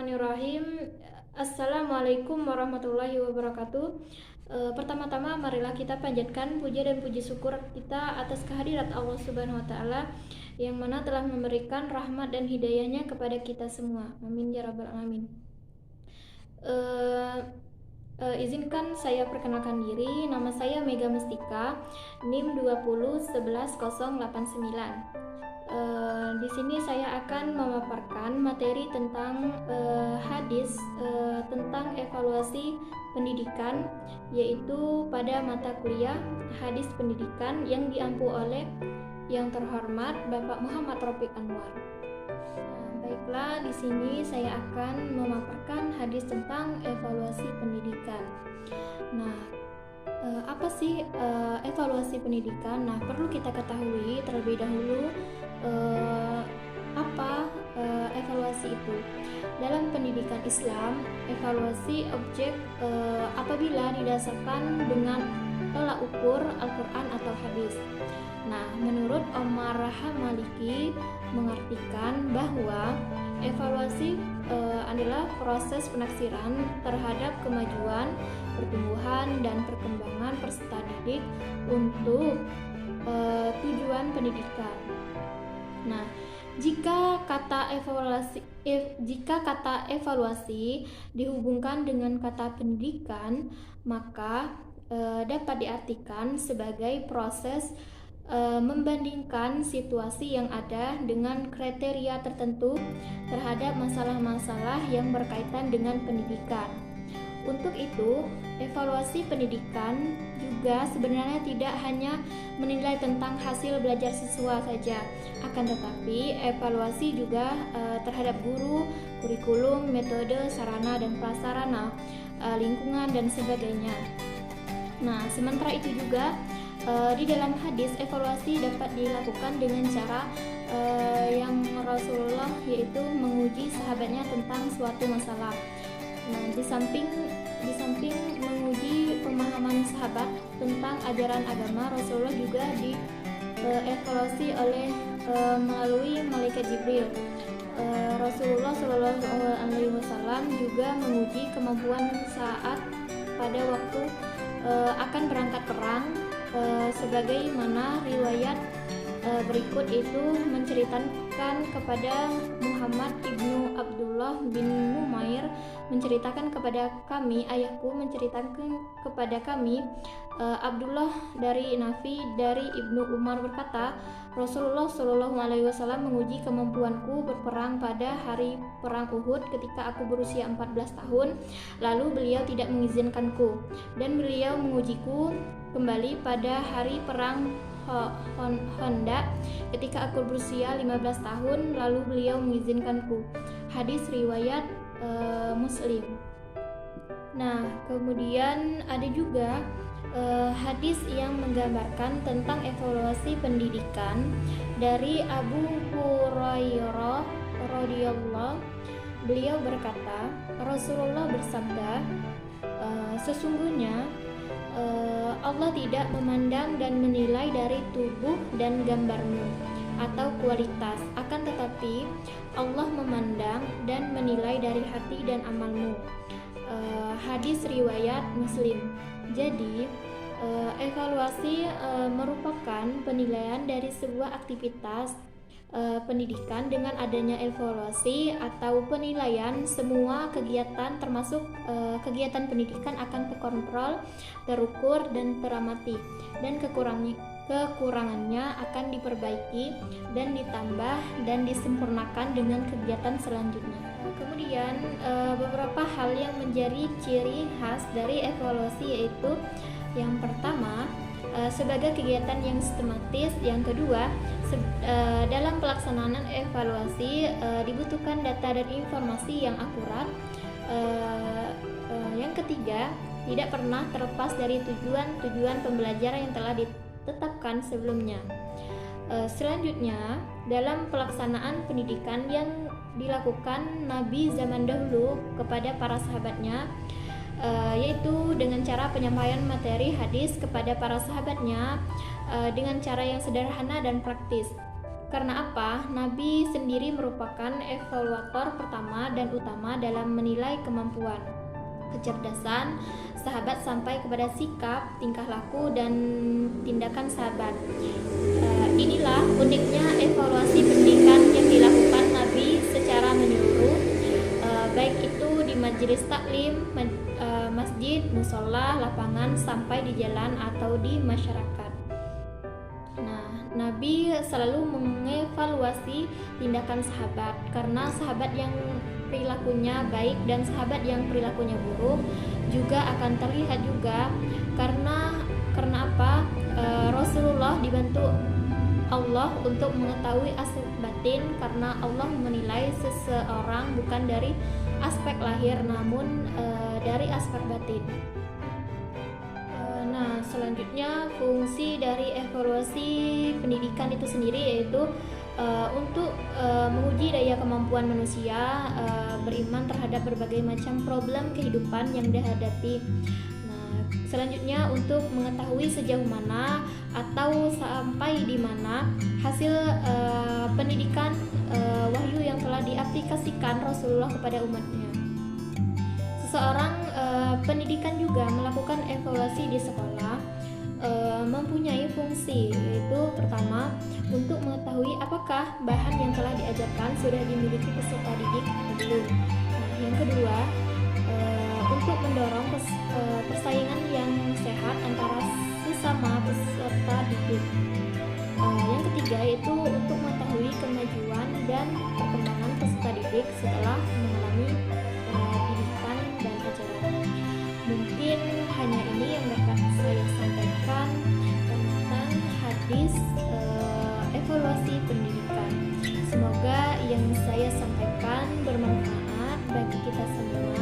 Bismillahirrahmanirrahim. Assalamualaikum warahmatullahi wabarakatuh. Pertama-tama marilah kita panjatkan puja dan puji syukur kita atas kehadirat Allah Subhanahu wa taala yang mana telah memberikan rahmat dan hidayahnya kepada kita semua. Amin ya rabbal alamin. Izinkan saya perkenalkan diri. Nama saya Mega Mustika, NIM 2011089. Di sini saya akan memaparkan materi tentang hadis tentang evaluasi pendidikan, yaitu pada mata kuliah hadis pendidikan yang diampu oleh yang terhormat Bapak Muhammad Rafiq Anwar. Baiklah, di sini saya akan memaparkan hadis tentang evaluasi pendidikan. Nah, apa sih evaluasi pendidikan? Nah, perlu kita ketahui terlebih dahulu apa evaluasi itu. Dalam pendidikan Islam, evaluasi objek apabila didasarkan dengan tolak ukur Al-Quran atau hadis. Nah, menurut Omar Maliki mengartikan bahwa evaluasi adalah proses penaksiran terhadap kemajuan, pertumbuhan, dan perkembangan peserta didik untuk tujuan pendidikan. Nah, jika kata evaluasi dihubungkan dengan kata pendidikan, maka dapat diartikan sebagai proses membandingkan situasi yang ada dengan kriteria tertentu terhadap masalah-masalah yang berkaitan dengan pendidikan. Untuk itu, evaluasi pendidikan juga sebenarnya tidak hanya menilai tentang hasil belajar siswa saja, akan tetapi evaluasi juga terhadap guru, kurikulum, metode, sarana dan prasarana, lingkungan dan sebagainya. Nah, sementara itu juga di dalam hadis evaluasi dapat dilakukan dengan cara yang Rasulullah, yaitu menguji sahabatnya tentang suatu masalah. Nah, di samping menguji pemahaman sahabat tentang ajaran agama, Rasulullah juga dievaluasi oleh melalui malaikat Jibril. Rasulullah Shallallahu Alaihi Wasallam juga menguji kemampuan saat pada waktu akan berangkat perang, sebagaimana riwayat berikut itu menceritakan kepada Muhammad ibnu Abdullah bin Numair, menceritakan kepada kami, ayahku menceritakan kepada kami, Abdullah dari Nafi dari Ibnu Umar berkata, Rasulullah Shallallahu Alaihi Wasallam menguji kemampuanku berperang pada hari perang Uhud ketika aku berusia 14 tahun. Lalu beliau tidak mengizinkanku, dan beliau mengujiku kembali pada hari perang Honda ketika aku berusia 15 tahun, lalu beliau mengizinkanku. Hadis riwayat Muslim. Nah, kemudian ada juga hadis yang menggambarkan tentang evaluasi pendidikan dari Abu Hurairah radhiyallahu. Beliau berkata, Rasulullah bersabda, sesungguhnya Allah tidak memandang dan menilai dari tubuh dan gambarmu atau kualitas, akan tetapi Allah memandang dan menilai dari hati dan amalmu. Hadis riwayat Muslim. Jadi evaluasi merupakan penilaian dari sebuah aktivitas pendidikan. Dengan adanya evaluasi atau penilaian, semua kegiatan termasuk kegiatan pendidikan akan terkontrol, terukur dan teramati, dan kekurangannya akan diperbaiki dan ditambah dan disempurnakan dengan kegiatan selanjutnya. Kemudian beberapa hal yang menjadi ciri khas dari evaluasi yaitu yang pertama, sebagai kegiatan yang sistematis. Yang kedua, dalam pelaksanaan evaluasi dibutuhkan data dan informasi yang akurat. Yang ketiga, tidak pernah terlepas dari tujuan pembelajaran yang telah ditetapkan sebelumnya. Selanjutnya, dalam pelaksanaan pendidikan yang dilakukan Nabi zaman dahulu kepada para sahabatnya, yaitu dengan cara penyampaian materi hadis kepada para sahabatnya dengan cara yang sederhana dan praktis. Karena apa? Nabi sendiri merupakan evaluator pertama dan utama dalam menilai kemampuan, kecerdasan sahabat sampai kepada sikap, tingkah laku, dan tindakan sahabat. Inilah uniknya evaluasi pendidikan yang dilakukan Nabi secara menyeluruh, baik itu di majelis taklim, masjid, musola, lapangan, sampai di jalan atau di masyarakat. Nah, Nabi selalu mengevaluasi tindakan sahabat, karena sahabat yang perilakunya baik dan sahabat yang perilakunya buruk juga akan terlihat juga, karena apa? Rasulullah dibantu Allah untuk mengetahui aspek batin, karena Allah menilai seseorang bukan dari aspek lahir namun dari aspek batin. Nah, selanjutnya fungsi dari evaluasi pendidikan itu sendiri yaitu untuk menguji daya kemampuan manusia beriman terhadap berbagai macam problem kehidupan yang dihadapi. Nah, selanjutnya untuk mengetahui sejauh mana atau sampai di mana hasil pendidikan wahyu yang telah diaplikasikan Rasulullah kepada umatnya. Seseorang pendidikan juga melakukan evaluasi di sekolah mempunyai fungsi, yaitu pertama untuk mengetahui apakah bahan yang telah diajarkan sudah dimiliki peserta didik atau belum. Nah, yang kedua untuk mendorong persaingan yang sehat antara sesama peserta didik. Yang ketiga yaitu untuk mengetahui kemajuan dan perkembangan peserta didik setelah mengalami didikan dan ajaran. Mungkin hanya ini yang dapat saya sampaikan tentang hadis evaluasi pendidikan. Semoga yang saya sampaikan bermanfaat bagi kita semua.